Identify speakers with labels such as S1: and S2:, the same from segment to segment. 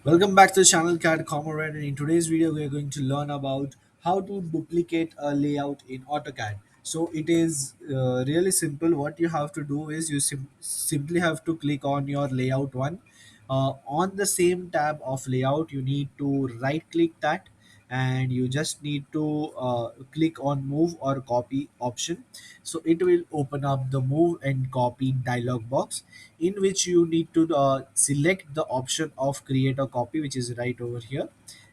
S1: Welcome back to the channel Cat Comrade, and in today's video we are going to learn about how to duplicate a layout in Autocad. So it is really simple. What you have to do is you simply have to click on your layout one. On the same tab of layout, you need to right click that, and you just need to click on move or copy option. So it will open up the move and copy dialog box, in which you need to select the option of create a copy, which is right over here,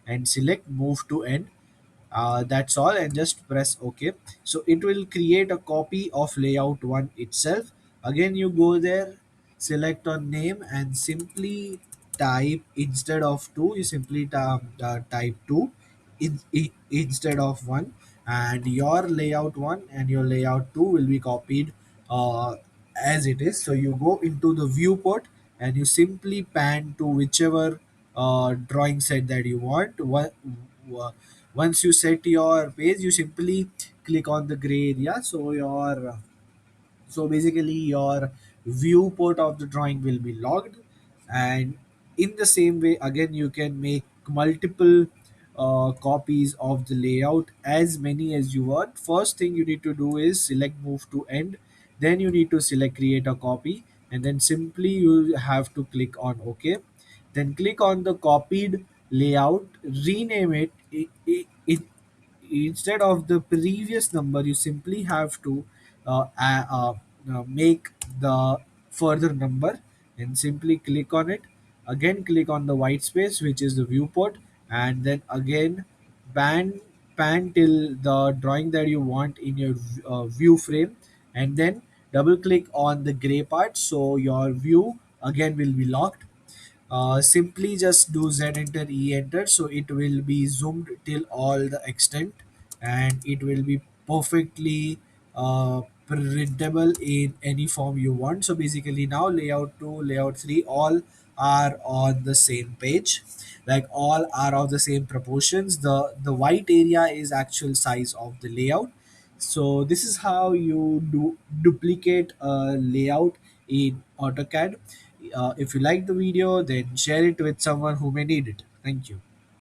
S1: and select move to end. That's all, and just press OK. So it will create a copy of layout one itself. Again, you go there, select on name, and simply type, instead of two, you simply type two instead of one, and your layout one and your layout two will be copied uh, as it is. So you go into the viewport and you simply pan to whichever drawing set that you want. Once you set your page, you simply click on the gray area. So basically your viewport of the drawing will be logged, and in the same way again you can make multiple copies of the layout, as many as you want. First thing you need to do is select move to end, then you need to select create a copy, and then simply you have to click on OK. Then click on the copied layout, rename it instead of the previous number. You simply have to make the further number, and simply click on it. Again, click on the white space, which is the viewport, and then again pan pan till the drawing that you want in your view frame, and then double click on the gray part, so your view again will be locked. Simply just do Z enter E enter, so it will be zoomed till all the extent, and it will be perfectly printable in any form you want. So basically now layout 2, layout 3 all are on the same page, like all are of the same proportions. The white area is actual size of the layout. So this is how you do duplicate a layout in AutoCAD. If you like the video, then share it with someone who may need it. Thank you.